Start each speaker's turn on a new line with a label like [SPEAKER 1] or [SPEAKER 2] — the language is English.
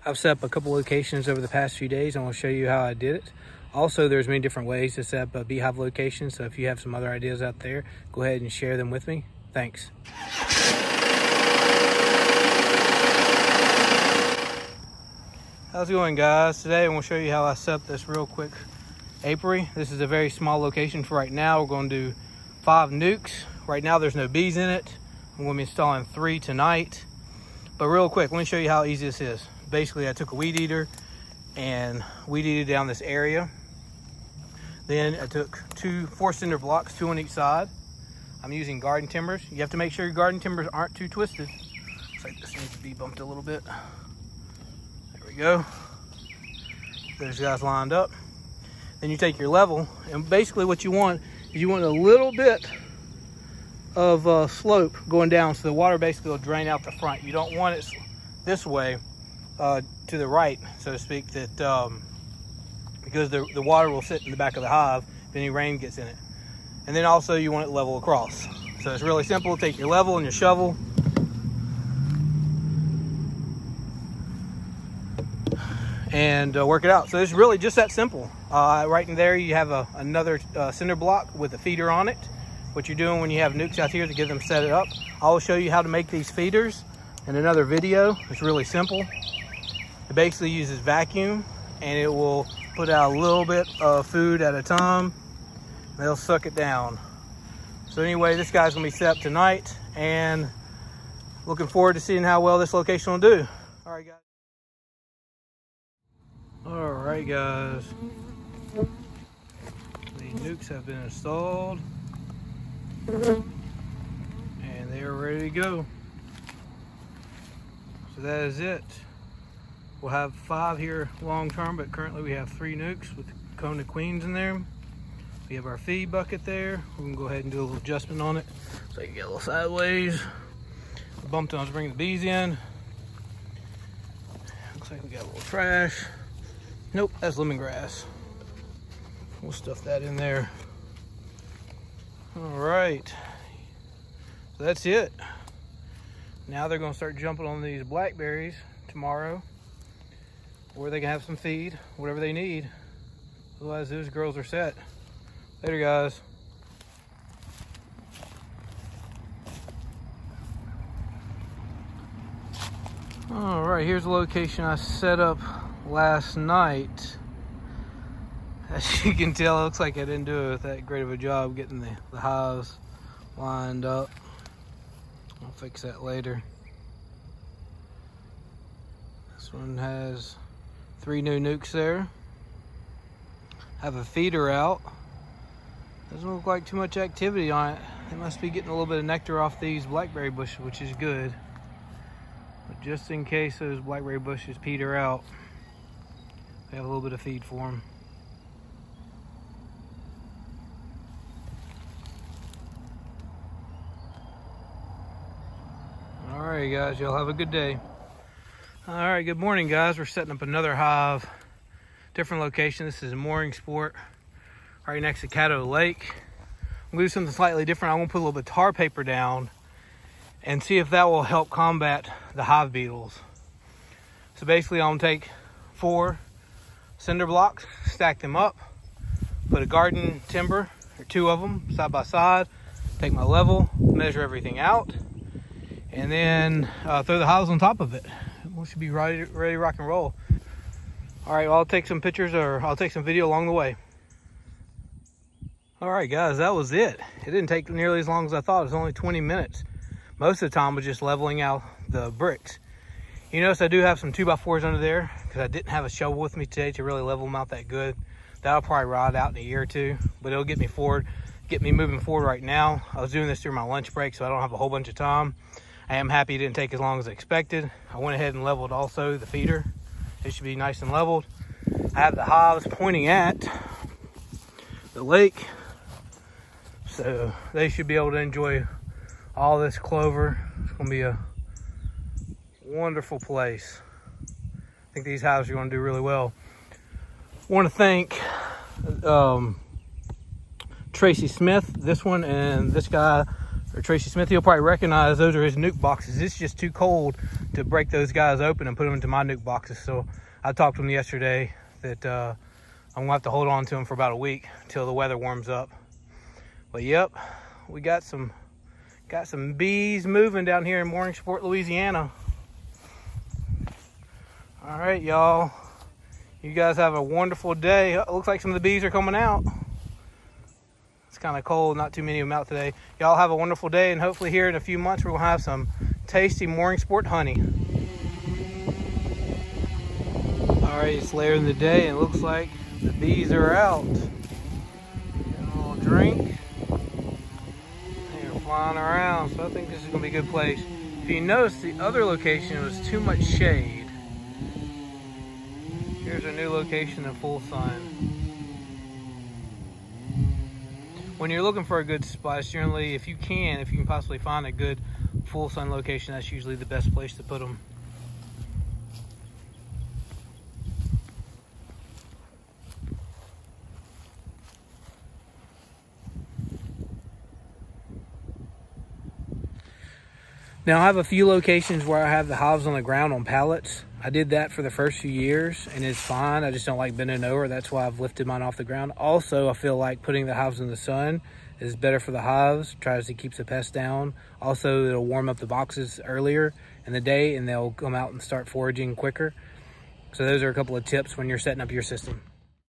[SPEAKER 1] I've set up a couple locations over the past few days. I'm going to show you how I did it. Also, there's many different ways to set up a beehive location. So if you have some other ideas out there, go ahead and share them with me. Thanks. How's it going, guys? Today I'm going to show you how I set up this real quick apiary. This is a very small location for right now. We're going to do 5 nukes. Right now there's no bees in it. I'm going to be installing 3 tonight. But real quick, let me show you how easy this is. Basically, I took a weed eater and weed eated down this area. Then I took 2 4-cinder blocks, 2 on each side. I'm using garden timbers. You have to make sure your garden timbers aren't too twisted. Looks like this needs to be bumped a little bit. There we go. Those guys lined up. Then you take your level, and basically what you want is you want a little bit of slope going down, so the water basically will drain out the front. You don't want it this way to the right, so to speak, that because the water will sit in the back of the hive if any rain gets in it. And then also you want it level across. So it's really simple. Take your level and your shovel, and work it out. So it's really just that simple. Right in there you have another cinder block with a feeder on it. What you're doing when you have nukes out here to get them set it up. I will show you how to make these feeders in another video. It's really simple. It basically uses vacuum, and it will put out a little bit of food at a time. They'll suck it down. So anyway, this guy's gonna be set up tonight, and looking forward to seeing how well this location will do. All right, guys. All right, guys. The nukes have been installed, and they are ready to go. So that is it. We'll have 5 here long term, but currently we have 3 nukes with Kona queens in there. We have our feed bucket there. We can go ahead and do a little adjustment on it so you can get a little sideways. The bump down to bring the bees in. Looks like we got a little trash. Nope, that's lemongrass. We'll stuff that in there. All right, so that's it. Now they're gonna start jumping on these blackberries tomorrow, where they can have some feed, whatever they need. Otherwise, those girls are set. Later, guys. All right, here's the location I set up last night. As you can tell, it looks like I didn't do that great of a job getting the hives lined up. I'll fix that later. This one has 3 new nukes there. Have a feeder out. Doesn't look like too much activity on it. They must be getting a little bit of nectar off these blackberry bushes, which is good. But just in case those blackberry bushes peter out, we have a little bit of feed for them. All right, guys, y'all have a good day. All right, good morning, guys. We're setting up another hive, different location. This is Mooringsport, right next to Caddo Lake. I'm gonna do something slightly different. I'm gonna put a little bit of tar paper down and see if that will help combat the hive beetles. So basically, I'm gonna take 4 cinder blocks, stack them up, put a garden timber, or 2 of them, side by side, take my level, measure everything out, and then throw the hives on top of it. We should be ready to rock and roll. All right, well, I'll take some pictures, or I'll take some video along the way. All right, guys, that was it. It didn't take nearly as long as I thought. It was only 20 minutes. Most of the time was just leveling out the bricks. You notice I do have some 2x4s under there because I didn't have a shovel with me today to really level them out that good. That'll probably rot out in a year or 2, but it'll get me forward, get me moving forward right now. I was doing this during my lunch break, so I don't have a whole bunch of time. I am happy it didn't take as long as I expected. I went ahead and leveled also the feeder. It should be nice and leveled. I have the hives pointing at the lake, so they should be able to enjoy all this clover. It's gonna be a wonderful place. I think these hives are gonna do really well. I want to thank Tracy Smith, this one, and this guy or Tracy Smith, he'll probably recognize those are his nuke boxes. It's just too cold to break those guys open and put them into my nuke boxes. So I talked to him yesterday that I'm gonna have to hold on to them for about a week until the weather warms up. But yep, we got some bees moving down here in Mooringsport, Louisiana. All right, y'all. You guys have a wonderful day. It looks like some of the bees are coming out. It's kind of cold, not too many of them out today. Y'all have a wonderful day, and hopefully here in a few months we're gonna have some tasty Mooringsport honey. All right, it's later in the day and it looks like the bees are out. Get a little drink. They're flying around, so I think this is gonna be a good place. If you notice, the other location was too much shade. Here's our new location in full sun. When you're looking for a good spot, generally, if you can possibly find a good full sun location, that's usually the best place to put them. Now I have a few locations where I have the hives on the ground on pallets. I did that for the first few years and it's fine. I just don't like bending over. That's why I've lifted mine off the ground. Also, I feel like putting the hives in the sun is better for the hives, tries to keep the pests down. Also, it'll warm up the boxes earlier in the day and they'll come out and start foraging quicker. So those are a couple of tips when you're setting up your system.